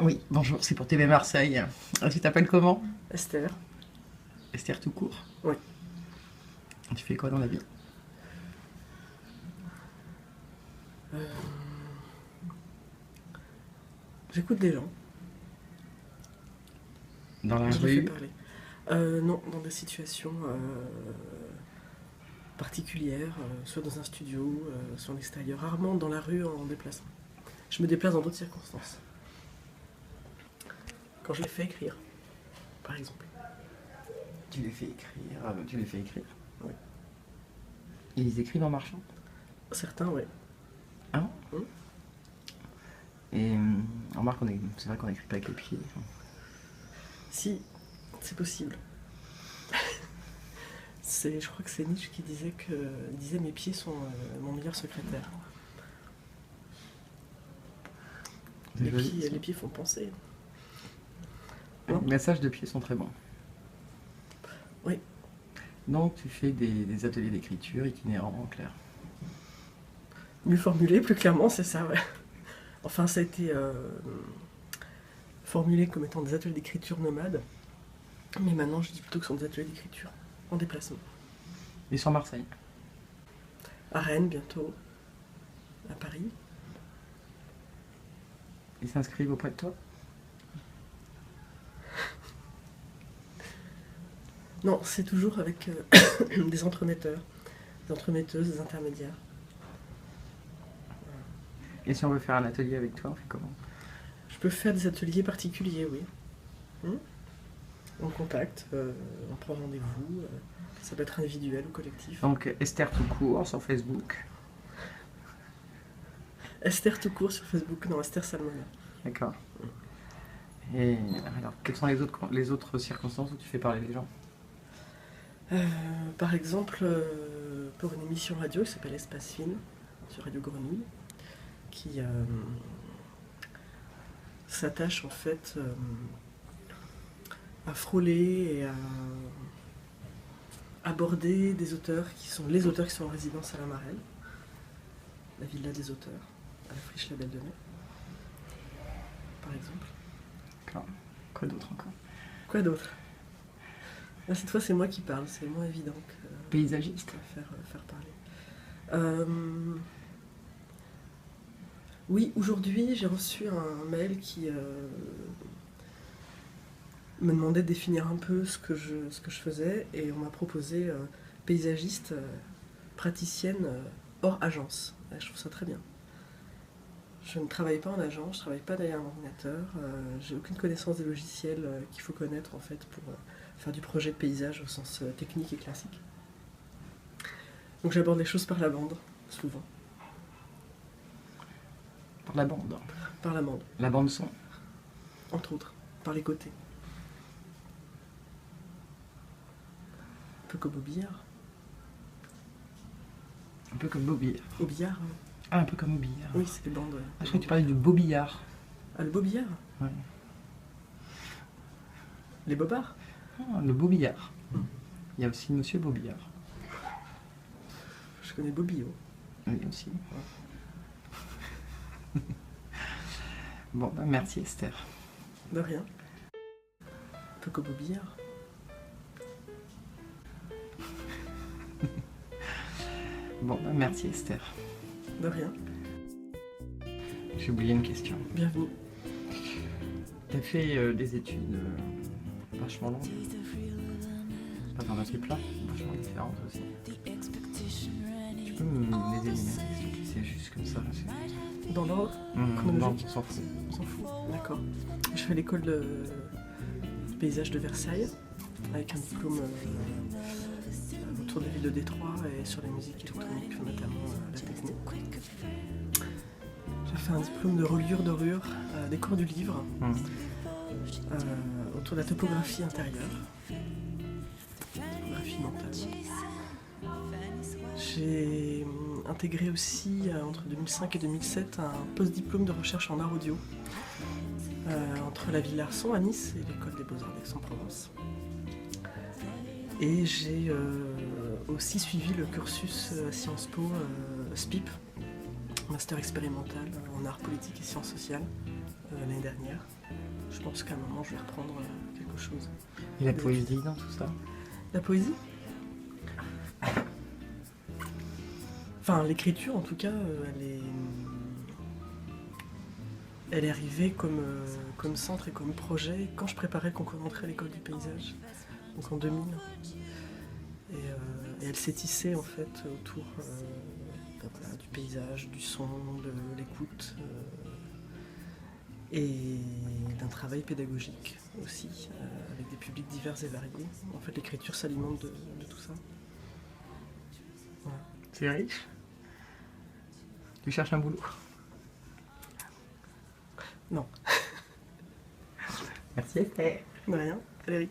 Oui, bonjour, c'est pour TV Marseille. Tu t'appelles comment? Esther. Esther tout court? Oui. Tu fais quoi dans la vie? J'écoute des gens. Dans la Je les fais rue? parler. Non, dans des situations particulières, soit dans un studio, soit en extérieur. Rarement dans la rue en déplacement. Je me déplace dans d'autres circonstances. Quand je les fais écrire, par exemple. Tu les fais écrire. Tu les fais écrire? Oui. Ils écrivent en marchant? Certains, oui. Ah bon? Et remarque, c'est vrai qu'on n'écrit pas avec les pieds. Si, c'est possible. Je crois que c'est Nietzsche qui disait mes pieds sont mon meilleur secrétaire. Les pieds font penser. Les messages de pieds sont très bons. Oui. Donc tu fais des ateliers d'écriture itinérants, en clair. Mieux formulé, plus clairement, c'est ça, ouais. Enfin, ça a été formulé comme étant des ateliers d'écriture nomades. Mais maintenant, je dis plutôt que ce sont des ateliers d'écriture en déplacement. Et sur Marseille? À Rennes, bientôt. À Paris. Ils s'inscrivent auprès de toi? Non, c'est toujours avec des entremetteurs, des entremetteuses, des intermédiaires. Et si on veut faire un atelier avec toi, on fait comment? Je peux faire des ateliers particuliers, oui. On contacte, on prend rendez-vous. Ça peut être individuel ou collectif. Donc Esther tout court sur Facebook. Esther tout court sur Facebook, non, Esther Salmona. D'accord. Et alors, quelles sont les autres circonstances où tu fais parler les gens? Par exemple, pour une émission radio qui s'appelle Espace Film, sur Radio Grenouille, qui s'attache en fait à frôler et à aborder des auteurs qui sont les auteurs qui sont en résidence à la Marelle, la villa des auteurs, à la friche La Belle de Mai, par exemple. D'accord. Quoi d'autre encore? Quoi d'autre? Là, cette fois, c'est moi qui parle, c'est moins évident que Paysagiste. faire parler. Oui, aujourd'hui, j'ai reçu un mail qui me demandait de définir un peu ce que je faisais, et on m'a proposé paysagiste, praticienne hors agence. Et je trouve ça très bien. Je ne travaille pas en agence, je ne travaille pas derrière un ordinateur, j'ai aucune connaissance des logiciels qu'il faut connaître en fait pour faire du projet de paysage au sens technique et classique. Donc j'aborde les choses par la bande, souvent. Par la bande. Par la bande. La bande son. Entre autres, par les côtés. Un peu comme au billard. Un peu comme beau billard. Au billard, oui. Ah, un peu comme au billard. Oui, c'est les bandes. Ouais. Ah, je crois que tu parlais du beau billard. Ah, le beau billard? Ouais. Les bobards? Ah, le beau billard. Il y a aussi Monsieur Bobillard. Je connais Bobillot. Oui, aussi. Bon, bah, merci Esther. De rien. Un peu comme au billard. Bon, bah, merci Esther. De rien. J'ai oublié une question. Bienvenue. T'as fait des études vachement longues. Pas dans un truc plat, vachement différentes aussi. Tu peux me les énumérer? C'est juste comme ça. Dans l'ordre Non, chronologique? on s'en fout. On s'en fout. D'accord. Je fais l'école de paysage de Versailles, avec un diplôme autour des villes de Détroit et sur les musiques électroniques, notamment la techno. J'ai fait un diplôme de reliure dorure, des cours du livre, autour de la topographie intérieure, topographie mentale. J'ai intégré aussi, entre 2005 et 2007, un post-diplôme de recherche en art audio entre la Ville Larson à Nice et l'École des Beaux-Arts d'Aix-en-Provence. Et j'ai aussi suivi le cursus Sciences Po SPIP, master expérimental en art politique et sciences sociales, l'année dernière. Je pense qu'à un moment, je vais reprendre quelque chose. Et la poésie dans tout ça? La poésie? Enfin, l'écriture, en tout cas, elle est arrivée comme centre et comme projet quand je préparais le concours d'entrée à l'école du paysage, donc en 2000. Et elle s'est tissée en fait autour voilà, du paysage, du son, de l'écoute et d'un travail pédagogique aussi, avec des publics divers et variés. En fait, l'écriture s'alimente de tout ça. Voilà. C'est riche. Tu cherches un boulot? Non. Merci Esther. De rien, Valérie.